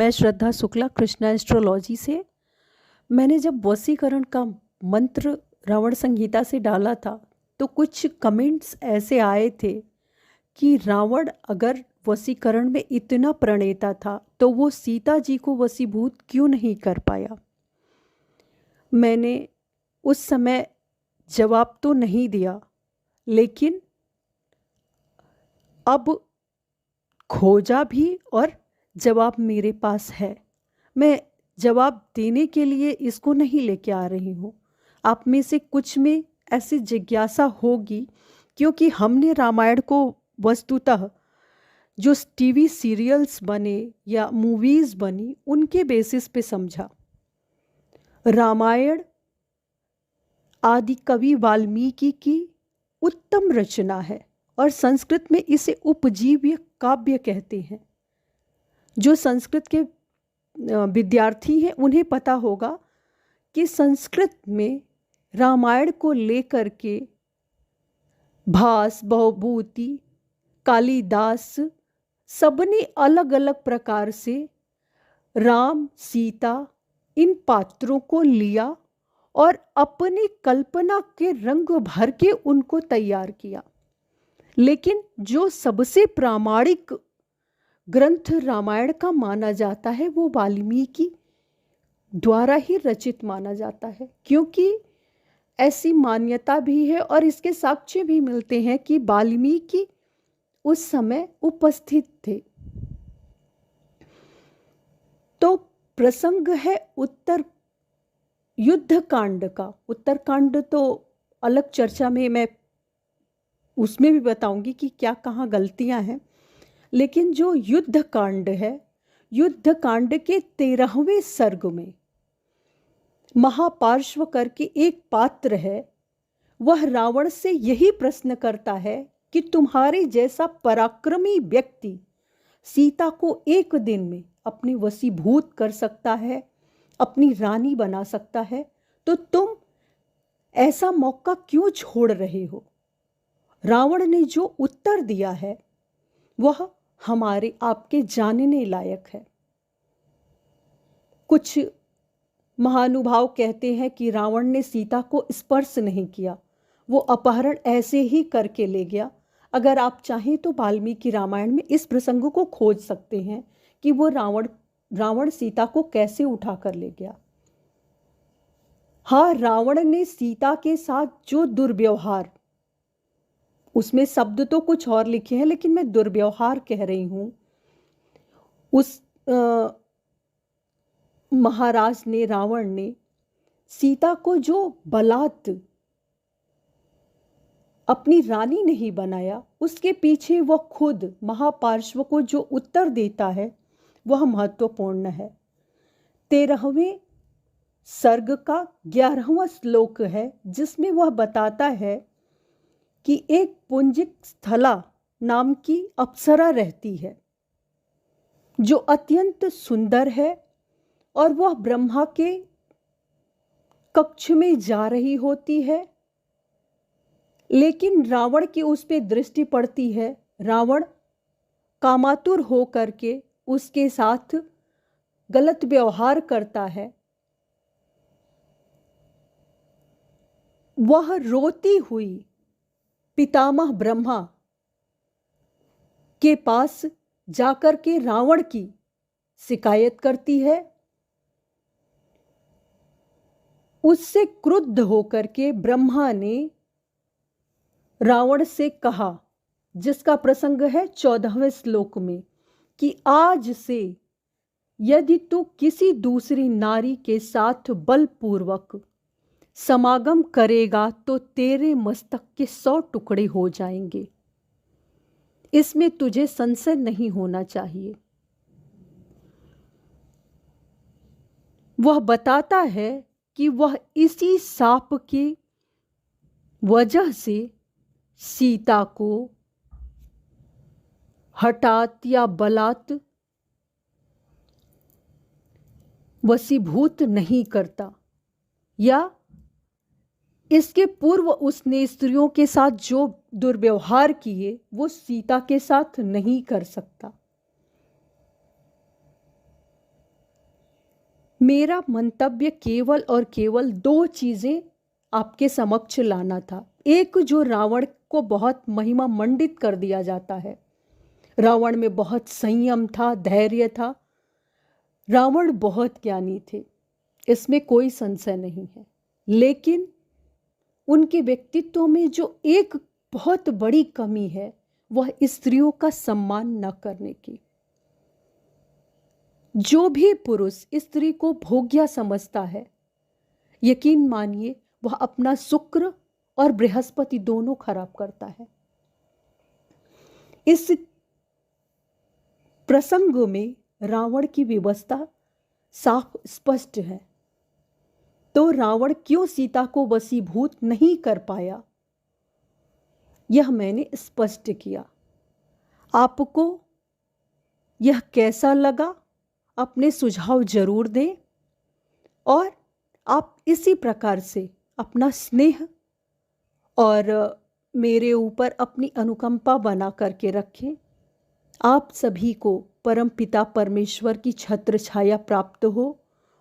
मैं श्रद्धा शुक्ला कृष्णा एस्ट्रोलॉजी से। मैंने जब वशीकरण का मंत्र रावण संहिता से डाला था तो कुछ कमेंट्स ऐसे आए थे कि रावण अगर वशीकरण में इतना प्रणेता था तो वो सीता जी को वशीभूत क्यों नहीं कर पाया। मैंने उस समय जवाब तो नहीं दिया, लेकिन अब खोजा भी और जवाब मेरे पास है। मैं जवाब देने के लिए इसको नहीं लेके आ रही हूँ। आप में से कुछ में ऐसी जिज्ञासा होगी, क्योंकि हमने रामायण को वस्तुतः जो टीवी सीरियल्स बने या मूवीज़ बनी उनके बेसिस पे समझा। रामायण आदि कवि वाल्मीकि की उत्तम रचना है और संस्कृत में इसे उपजीव्य काव्य कहते हैं। जो संस्कृत के विद्यार्थी हैं उन्हें पता होगा कि संस्कृत में रामायण को लेकर के भास, भवभूति, कालिदास सबने अलग अलग प्रकार से राम, सीता इन पात्रों को लिया और अपनी कल्पना के रंग भर के उनको तैयार किया। लेकिन जो सबसे प्रामाणिक ग्रंथ रामायण का माना जाता है वो वाल्मीकि द्वारा ही रचित माना जाता है, क्योंकि ऐसी मान्यता भी है और इसके साक्ष्य भी मिलते हैं कि वाल्मीकि उस समय उपस्थित थे। तो प्रसंग है उत्तर युद्ध कांड का। उत्तर कांड तो अलग चर्चा में मैं उसमें भी बताऊंगी कि क्या कहाँ गलतियां हैं, लेकिन जो युद्ध कांड है, युद्ध कांड के 13वें सर्ग में महापार्श्व करके एक पात्र है। वह रावण से यही प्रश्न करता है कि तुम्हारे जैसा पराक्रमी व्यक्ति सीता को एक दिन में अपने वशीभूत कर सकता है, अपनी रानी बना सकता है, तो तुम ऐसा मौका क्यों छोड़ रहे हो। रावण ने जो उत्तर दिया है वह हमारे आपके जानने लायक है। कुछ महानुभाव कहते हैं कि रावण ने सीता को स्पर्श नहीं किया, वो अपहरण ऐसे ही करके ले गया। अगर आप चाहें तो वाल्मीकि रामायण में इस प्रसंग को खोज सकते हैं कि वो रावण सीता को कैसे उठा कर ले गया। हाँ, रावण ने सीता के साथ जो दुर्व्यवहार, उसमें शब्द तो कुछ और लिखे हैं लेकिन मैं दुर्व्यवहार कह रही हूं, उस महाराज ने, रावण ने सीता को जो बलात् अपनी रानी नहीं बनाया, उसके पीछे वह खुद महापार्श्व को जो उत्तर देता है वह महत्वपूर्ण है। 13वें सर्ग का 11वां श्लोक है, जिसमें वह बताता है कि एक पुंजिक स्थला नाम की अप्सरा रहती है जो अत्यंत सुंदर है और वह ब्रह्मा के कक्ष में जा रही होती है, लेकिन रावण की उस पे दृष्टि पड़ती है। रावण कामातुर हो करके उसके साथ गलत व्यवहार करता है। वह रोती हुई पितामह ब्रह्मा के पास जाकर के रावण की शिकायत करती है। उससे क्रुद्ध होकर के ब्रह्मा ने रावण से कहा, जिसका प्रसंग है 14वें श्लोक में, कि आज से यदि तू किसी दूसरी नारी के साथ बलपूर्वक समागम करेगा तो तेरे मस्तक के 100 टुकड़े हो जाएंगे। इसमें तुझे संशय नहीं होना चाहिए। वह बताता है कि वह इसी शाप की वजह से सीता को हठात या बलात् वशीभूत नहीं करता, या इसके पूर्व उसने स्त्रियों के साथ जो दुर्व्यवहार किए वो सीता के साथ नहीं कर सकता। मेरा मंतव्य केवल और केवल दो चीज़ें आपके समक्ष लाना था। एक, जो रावण को बहुत महिमा मंडित कर दिया जाता है, रावण में बहुत संयम था, धैर्य था, रावण बहुत ज्ञानी थे, इसमें कोई संशय नहीं है। लेकिन उनके व्यक्तित्व में जो एक बहुत बड़ी कमी है, वह स्त्रियों का सम्मान न करने की। जो भी पुरुष स्त्री को भोग्या समझता है, यकीन मानिए वह अपना शुक्र और बृहस्पति दोनों खराब करता है। इस प्रसंग में रावण की व्यवस्था साफ स्पष्ट है। तो रावण क्यों सीता को वशीभूत नहीं कर पाया, यह मैंने स्पष्ट किया। आपको यह कैसा लगा, अपने सुझाव जरूर दें और आप इसी प्रकार से अपना स्नेह और मेरे ऊपर अपनी अनुकंपा बना करके रखें। आप सभी को परमपिता परमेश्वर की छत्र छाया प्राप्त हो।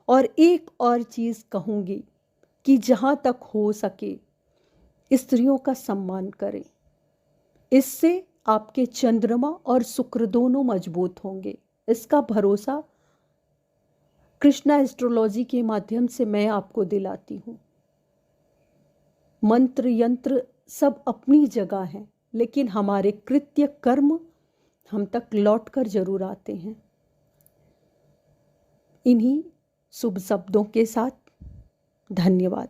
और एक और चीज़ कहूँगी कि जहाँ तक हो सके स्त्रियों का सम्मान करें। इससे आपके चंद्रमा और शुक्र दोनों मजबूत होंगे। इसका भरोसा कृष्णा एस्ट्रोलॉजी के माध्यम से मैं आपको दिलाती हूँ। मंत्र यंत्र सब अपनी जगह हैं, लेकिन हमारे कृत्य कर्म हम तक लौट कर जरूर आते हैं। इन्हीं शुभ शब्दों के साथ धन्यवाद।